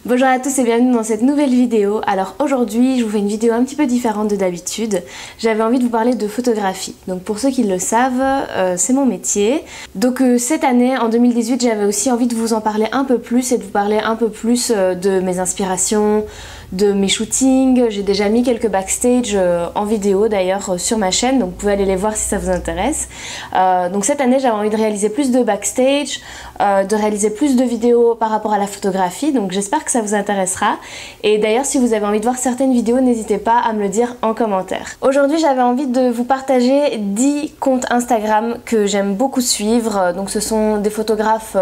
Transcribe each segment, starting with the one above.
Bonjour à tous et bienvenue dans cette nouvelle vidéo. Alors aujourd'hui je vous fais une vidéo un petit peu différente de d'habitude. J'avais envie de vous parler de photographie. Donc pour ceux qui le savent, c'est mon métier. Donc cette année, en 2018, j'avais aussi envie de vous en parler un peu plus et de vous parler un peu plus de mes inspirations, de mes shootings. J'ai déjà mis quelques backstage en vidéo d'ailleurs sur ma chaîne, donc vous pouvez aller les voir si ça vous intéresse. Donc cette année j'avais envie de réaliser plus de backstage, de réaliser plus de vidéos par rapport à la photographie, donc j'espère que ça vous intéressera. Et d'ailleurs si vous avez envie de voir certaines vidéos, n'hésitez pas à me le dire en commentaire. Aujourd'hui j'avais envie de vous partager 10 comptes Instagram que j'aime beaucoup suivre. Donc ce sont des photographes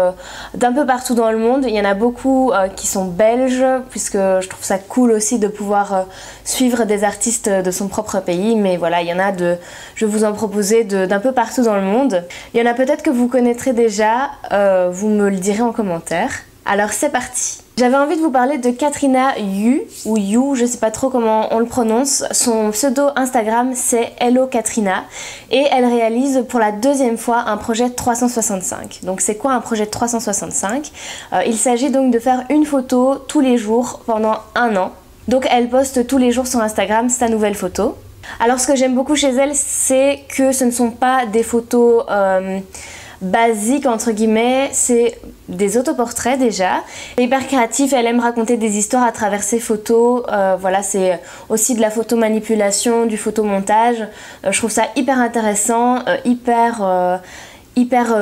d'un peu partout dans le monde. Il y en a beaucoup qui sont belges, puisque je trouve ça cool aussi de pouvoir suivre des artistes de son propre pays, mais voilà, il y en a je vais vous en proposer d'un peu partout dans le monde. Il y en a peut-être que vous connaîtrez déjà, vous me le direz en commentaire. Alors c'est parti. J'avais envie de vous parler de Katrina Yu, ou You, je sais pas trop comment on le prononce. Son pseudo Instagram c'est Hello Katrina et elle réalise pour la deuxième fois un projet 365. Donc c'est quoi un projet 365 ? Il s'agit donc de faire une photo tous les jours pendant un an. Donc elle poste tous les jours sur Instagram sa nouvelle photo. Alors ce que j'aime beaucoup chez elle, c'est que ce ne sont pas des photos basique entre guillemets, c'est des autoportraits déjà. Elle est hyper créative, elle aime raconter des histoires à travers ses photos. Voilà, c'est aussi de la photomanipulation, du photomontage. Je trouve ça hyper intéressant, hyper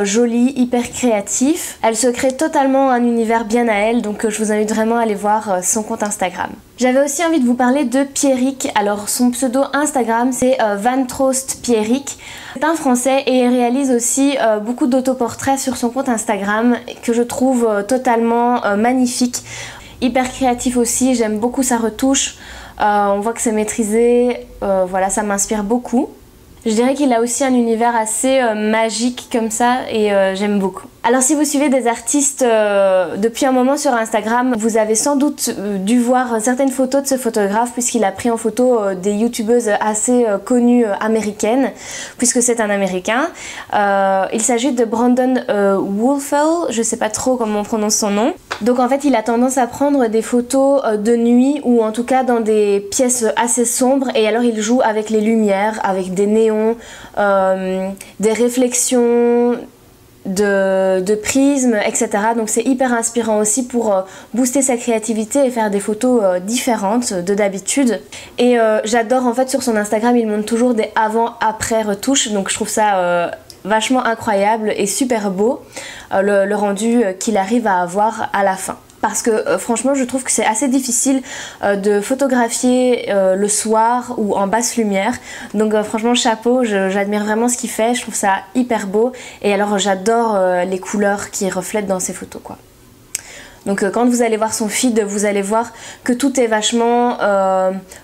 joli, hyper créatif. Elle se crée totalement un univers bien à elle, donc je vous invite vraiment à aller voir son compte Instagram. J'avais aussi envie de vous parler de Pierrick. Alors son pseudo Instagram c'est Van Trost Pierrick. C'est un Français et il réalise aussi beaucoup d'autoportraits sur son compte Instagram que je trouve totalement magnifique. Hyper créatif aussi, j'aime beaucoup sa retouche. On voit que c'est maîtrisé, voilà, ça m'inspire beaucoup. Je dirais qu'il a aussi un univers assez magique comme ça et j'aime beaucoup. Alors si vous suivez des artistes depuis un moment sur Instagram, vous avez sans doute dû voir certaines photos de ce photographe puisqu'il a pris en photo des youtubeuses assez connues américaines, puisque c'est un américain. Il s'agit de Brandon Wolfell, je sais pas trop comment on prononce son nom. Donc en fait il a tendance à prendre des photos de nuit ou en tout cas dans des pièces assez sombres et alors il joue avec les lumières, avec des néons, des réflexions, de prismes, etc. Donc c'est hyper inspirant aussi pour booster sa créativité et faire des photos différentes de d'habitude. Et j'adore en fait sur son Instagram, il montre toujours des avant-après retouches, donc je trouve ça vachement incroyable et super beau le rendu qu'il arrive à avoir à la fin. Parce que franchement je trouve que c'est assez difficile de photographier le soir ou en basse lumière. Donc franchement chapeau, j'admire vraiment ce qu'il fait, je trouve ça hyper beau. Et alors j'adore les couleurs qu'il reflète dans ses photos quoi. Donc quand vous allez voir son feed, vous allez voir que tout est vachement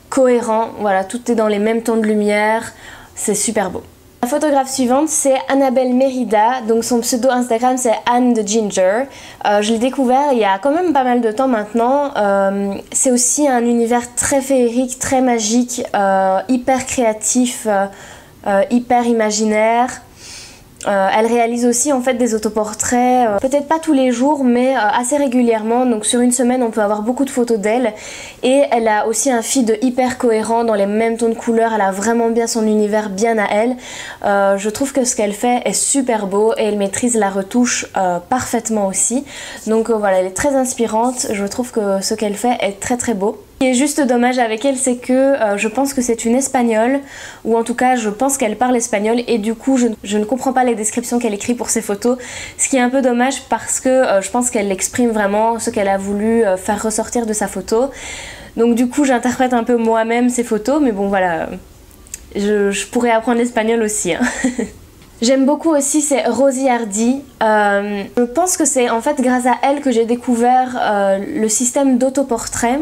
cohérent. Voilà, tout est dans les mêmes tons de lumière, c'est super beau. La photographe suivante c'est Annabelle Merida, donc son pseudo Instagram c'est Anne the Ginger. Je l'ai découvert il y a quand même pas mal de temps maintenant. C'est aussi un univers très féerique, très magique, hyper créatif, hyper imaginaire. Elle réalise aussi en fait des autoportraits, peut-être pas tous les jours mais assez régulièrement, donc sur une semaine on peut avoir beaucoup de photos d'elle. Et elle a aussi un feed hyper cohérent dans les mêmes tons de couleurs, elle a vraiment bien son univers bien à elle. Je trouve que ce qu'elle fait est super beau et elle maîtrise la retouche parfaitement aussi. Donc voilà, elle est très inspirante, je trouve que ce qu'elle fait est très très beau. Ce qui est juste dommage avec elle, c'est que je pense que c'est une espagnole, ou en tout cas je pense qu'elle parle espagnol et du coup je ne comprends pas les descriptions qu'elle écrit pour ses photos, ce qui est un peu dommage parce que je pense qu'elle exprime vraiment ce qu'elle a voulu faire ressortir de sa photo. Donc du coup j'interprète un peu moi-même ses photos, mais bon voilà, je pourrais apprendre l'espagnol aussi hein. J'aime beaucoup aussi, c'est Rosie Hardy. Je pense que c'est en fait grâce à elle que j'ai découvert le système d'autoportrait.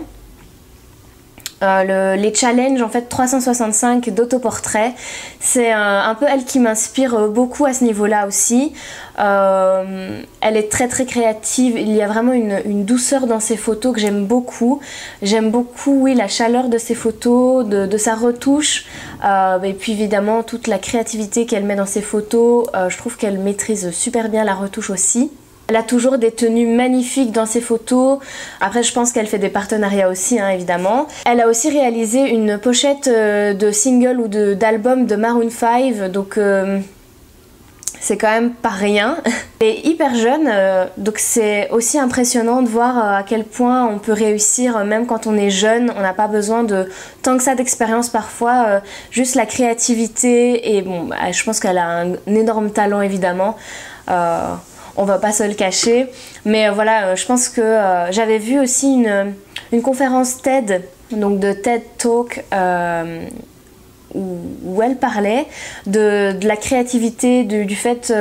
Les challenges en fait 365 d'autoportrait, c'est un peu elle qui m'inspire beaucoup à ce niveau là aussi. Elle est très très créative, il y a vraiment une douceur dans ses photos que j'aime beaucoup. J'aime beaucoup oui, la chaleur de ses photos, de sa retouche, et puis évidemment toute la créativité qu'elle met dans ses photos. Je trouve qu'elle maîtrise super bien la retouche aussi. Elle a toujours des tenues magnifiques dans ses photos. Après, je pense qu'elle fait des partenariats aussi, hein, évidemment. Elle a aussi réalisé une pochette de single ou d'album de Maroon 5, donc c'est quand même pas rien. Elle est hyper jeune, donc c'est aussi impressionnant de voir à quel point on peut réussir même quand on est jeune. On n'a pas besoin de tant que ça d'expérience parfois, juste la créativité et bon, je pense qu'elle a un énorme talent évidemment. On va pas se le cacher, mais voilà, je pense que j'avais vu aussi une conférence TED, donc de TED Talk, où elle parlait de la créativité, du fait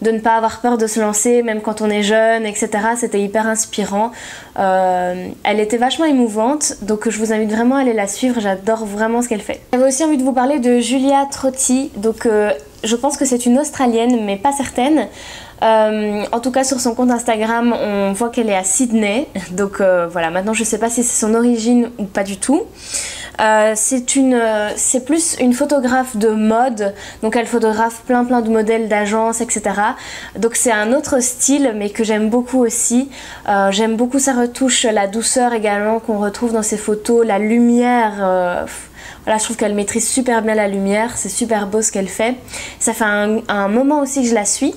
de ne pas avoir peur de se lancer même quand on est jeune, etc. C'était hyper inspirant. Elle était vachement émouvante, donc je vous invite vraiment à aller la suivre, j'adore vraiment ce qu'elle fait. J'avais aussi envie de vous parler de Julia Trotti, donc je pense que c'est une Australienne mais pas certaine. En tout cas sur son compte Instagram on voit qu'elle est à Sydney, donc voilà, maintenant je sais pas si c'est son origine ou pas du tout. C'est plus une photographe de mode, donc elle photographe plein de modèles d'agences, etc. Donc c'est un autre style mais que j'aime beaucoup aussi. J'aime beaucoup sa retouche, la douceur également qu'on retrouve dans ses photos, la lumière. Voilà, je trouve qu'elle maîtrise super bien la lumière, c'est super beau ce qu'elle fait. Ça fait un moment aussi que je la suis.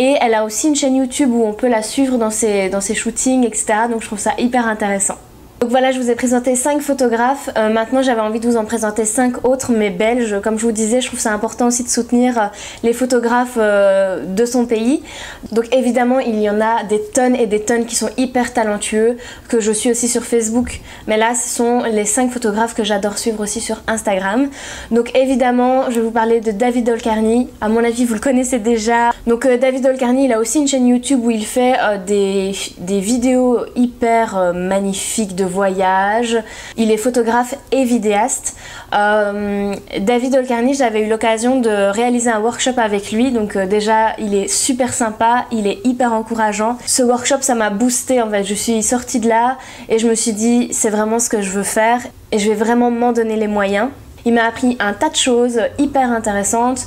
Et elle a aussi une chaîne YouTube où on peut la suivre dans ses shootings, etc. Donc je trouve ça hyper intéressant. Donc voilà, je vous ai présenté 5 photographes. Maintenant j'avais envie de vous en présenter 5 autres mais belges. Comme je vous disais, je trouve ça important aussi de soutenir les photographes de son pays. Donc évidemment il y en a des tonnes et des tonnes qui sont hyper talentueux, que je suis aussi sur Facebook. Mais là ce sont les 5 photographes que j'adore suivre aussi sur Instagram. Donc évidemment je vais vous parler de David Olkarny. À mon avis vous le connaissez déjà. Donc David Olkarny, il a aussi une chaîne YouTube où il fait des vidéos hyper magnifiques de voyage. Il est photographe et vidéaste. David Olkarny, j'avais eu l'occasion de réaliser un workshop avec lui, donc déjà il est super sympa, il est hyper encourageant. Ce workshop ça m'a boosté en fait, je suis sortie de là et je me suis dit c'est vraiment ce que je veux faire et je vais vraiment m'en donner les moyens. Il m'a appris un tas de choses hyper intéressantes.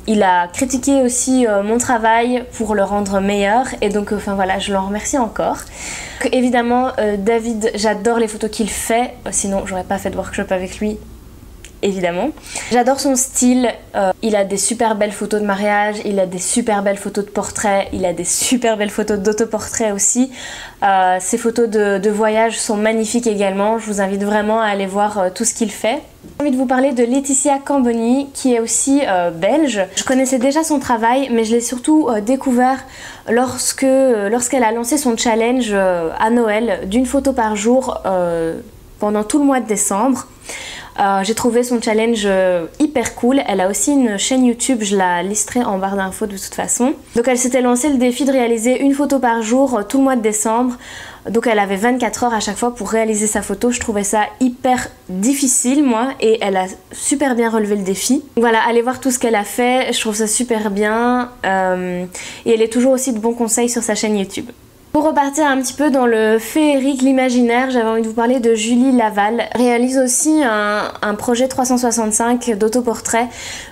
Il a critiqué aussi mon travail pour le rendre meilleur et donc enfin voilà, je l'en remercie encore. Évidemment David, j'adore les photos qu'il fait, sinon j'aurais pas fait de workshop avec lui. Évidemment. J'adore son style, il a des super belles photos de mariage, il a des super belles photos de portraits, il a des super belles photos d'autoportraits aussi. Ses photos de voyage sont magnifiques également, je vous invite vraiment à aller voir tout ce qu'il fait. J'ai envie de vous parler de Laetitia Camboni qui est aussi belge. Je connaissais déjà son travail mais je l'ai surtout découvert lorsqu'elle a lancé son challenge à Noël d'une photo par jour pendant tout le mois de décembre. J'ai trouvé son challenge hyper cool. Elle a aussi une chaîne YouTube, je la listerai en barre d'infos de toute façon. Donc elle s'était lancé le défi de réaliser une photo par jour tout le mois de décembre. Donc elle avait 24 heures à chaque fois pour réaliser sa photo. Je trouvais ça hyper difficile moi et elle a super bien relevé le défi. Donc voilà, allez voir tout ce qu'elle a fait, je trouve ça super bien. Et elle est toujours aussi de bons conseils sur sa chaîne YouTube. Pour repartir un petit peu dans le féerique, l'imaginaire, j'avais envie de vous parler de Julie Laval. Elle réalise aussi un projet 365 d'autoportrait.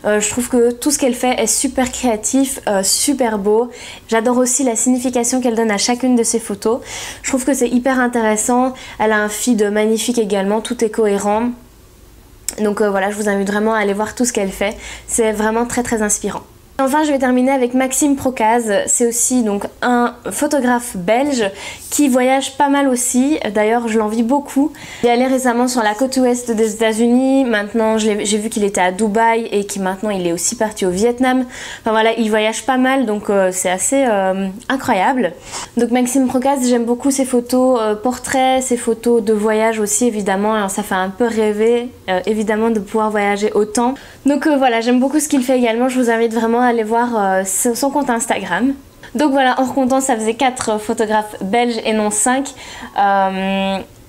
Je trouve que tout ce qu'elle fait est super créatif, super beau. J'adore aussi la signification qu'elle donne à chacune de ses photos. Je trouve que c'est hyper intéressant. Elle a un feed magnifique également, tout est cohérent. Donc voilà, je vous invite vraiment à aller voir tout ce qu'elle fait. C'est vraiment très inspirant. Enfin, je vais terminer avec Maxime Procaz. C'est aussi donc un photographe belge qui voyage pas mal aussi. D'ailleurs, je l'envie beaucoup. Il est allé récemment sur la côte ouest des États-Unis. Maintenant, j'ai vu qu'il était à Dubaï et qu'il maintenant il est aussi parti au Vietnam. Enfin voilà, il voyage pas mal, donc c'est assez incroyable. Donc Maxime Procaz, j'aime beaucoup ses photos portraits, ses photos de voyage aussi évidemment. Alors, ça fait un peu rêver évidemment de pouvoir voyager autant. Donc voilà, j'aime beaucoup ce qu'il fait également. Je vous invite vraiment à aller voir son compte Instagram. Donc voilà, en recomptant, ça faisait 4 photographes belges et non 5.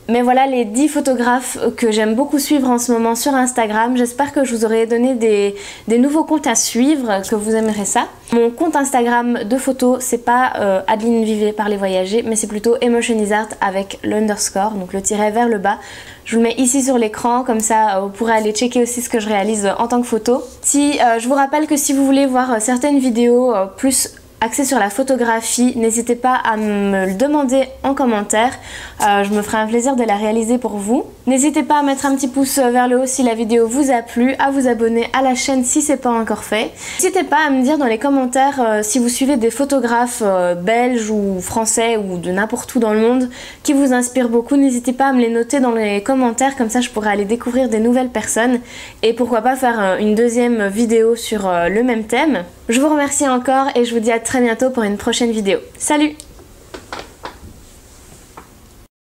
Mais voilà les 10 photographes que j'aime beaucoup suivre en ce moment sur Instagram. J'espère que je vous aurai donné des nouveaux comptes à suivre, que vous aimerez ça. Mon compte Instagram de photos, c'est pas Adeline Vivet Parler Voyager, mais c'est plutôt Emotionisart avec l'underscore, donc le tiret vers le bas. Je vous le mets ici sur l'écran, comme ça vous pourrez aller checker aussi ce que je réalise en tant que photo. Je vous rappelle que si vous voulez voir certaines vidéos plus axé sur la photographie, n'hésitez pas à me le demander en commentaire, je me ferai un plaisir de la réaliser pour vous. N'hésitez pas à mettre un petit pouce vers le haut si la vidéo vous a plu, à vous abonner à la chaîne si c'est pas encore fait. N'hésitez pas à me dire dans les commentaires si vous suivez des photographes belges ou français ou de n'importe où dans le monde qui vous inspirent beaucoup. N'hésitez pas à me les noter dans les commentaires, comme ça je pourrai aller découvrir des nouvelles personnes et pourquoi pas faire une deuxième vidéo sur le même thème. Je vous remercie encore et je vous dis à très bientôt pour une prochaine vidéo. Salut!